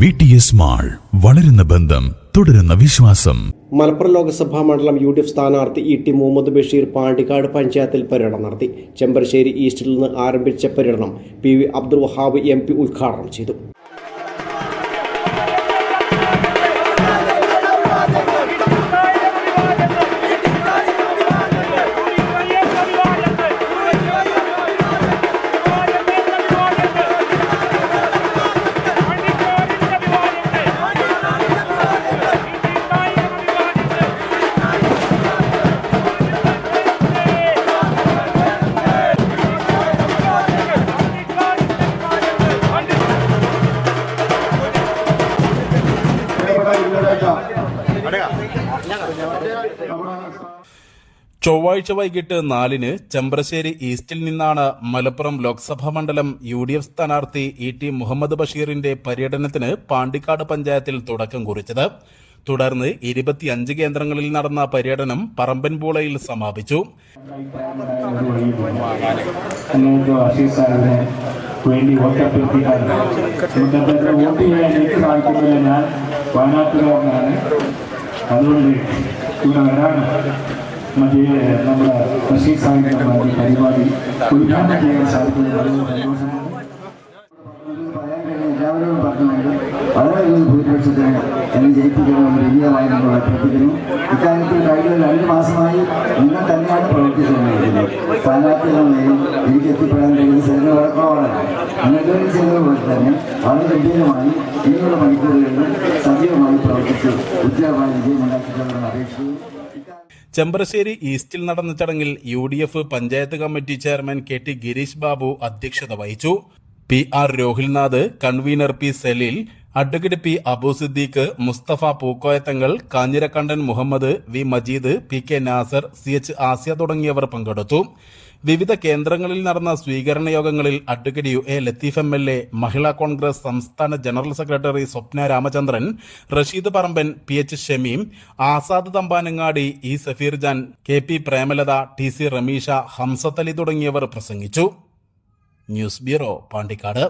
VTS mall, വളരുന്ന ബന്ധം, തുടരുന്ന വിശ്വാസം. മലപ്പുറം ലോക്സഭാ മണ്ഡലം UDF സ്ഥാനാർത്ഥി ET മുഹമ്മദ് ബഷീർ പാണ്ടിക്കാട് പഞ്ചായത്തിൽ പര്യടനം നടത്തി. ചെമ്പരശ്ശേരി ഈസ്റ്റിൽ നിന്ന് ആരംഭിച്ച പര്യടനം PV അബ്ദുൽ വഹാബ് MP ഉദ്ഘാടനം ചെയ്തു. ചൊവ്വാഴ്ച വൈകിട്ട് 4-ന് ചെമ്പ്രശ്ശേരി ഈസ്റ്റിൽ നിന്നാണ് മലപ്പുറം ലോക്സഭാ മണ്ഡലം UDF സ്ഥാനാർത്ഥി ET മുഹമ്മദ് ബഷീറിന്റെ പര്യടനത്തിന് പാണ്ടിക്കാട് പഞ്ചായത്തിൽ തുടക്കം കുറിച്ചത്. തുടർന്ന് 25 കേന്ദ്രങ്ങളിൽ നടന്ന പര്യടനം പറമ്പൻപൂളയിൽ സമാപിച്ചു. മറ്റേ നമ്മുടെ ബഷീർ സാഹിബിന്റെ പരിപാടി ഉദ്ഘാടനം ചെയ്യാൻ സാധിക്കുന്നത് എല്ലാവരോടും പറഞ്ഞുകൊണ്ട് വളരെയധികം ഭൂരിപക്ഷത്തിന് എന്നെ ജയിപ്പിക്കണമെന്ന് വിജയമായെന്നുള്ള അഭ്യർത്ഥിക്കുന്നു. ഇക്കാര്യത്തിൽ കഴിഞ്ഞ 2 മാസമായി നിങ്ങൾ തന്നെയാണ് പ്രവർത്തിച്ചുകൊണ്ടിരിക്കുന്നത്. സ്ഥാനാർത്ഥികളുടെ നിലയിൽ എനിക്ക് എത്തിപ്പെടാൻ കഴിയുന്ന സ്ഥലങ്ങൾ വളരെ കുറവാണ്. നിങ്ങൾ ചെയ്തതുപോലെ തന്നെ വളരെ ഗംഭീരമായി ഇനിയുള്ള മണിക്കൂറുകളിലും സജീവമായി പ്രവർത്തിച്ച് ഉജ്ജ്വലമായ വിജയമുണ്ടാക്കിയിട്ടുണ്ടെന്ന് അപേക്ഷിക്കുന്നു. ചെമ്പ്രശ്ശേരി ഈസ്റ്റിൽ നടന്ന ചടങ്ങിൽ UDF panchayat committee chairman KT Girish Babu അധ്യക്ഷത വഹിച്ചു. PR Rohilnath, convener P Saleel, advocate P Abu Siddique, Musthafa Pookoyathangal, Kanhirakkandan Muhammad, V Majeed, PK Nasar, CH Asiya തുടങ്ങിയവർ പങ്കെടുത്തു. വിവിധ കേന്ദ്രങ്ങളിൽ നടന്ന സ്വീകരണ യോഗങ്ങളിൽ advocate UA Latheef MLA, Mahila Congress സംസ്ഥാന general secretary Swapna Ramachandran, Rasheed Paramban, PH Shameem, Azad Thampanangadi, E Safeer Jan, KP Premalatha, TC Ramisha, Hamsath Ali തുടങ്ങിയവർ പ്രസംഗിച്ചു. News bureau, Pandikkad.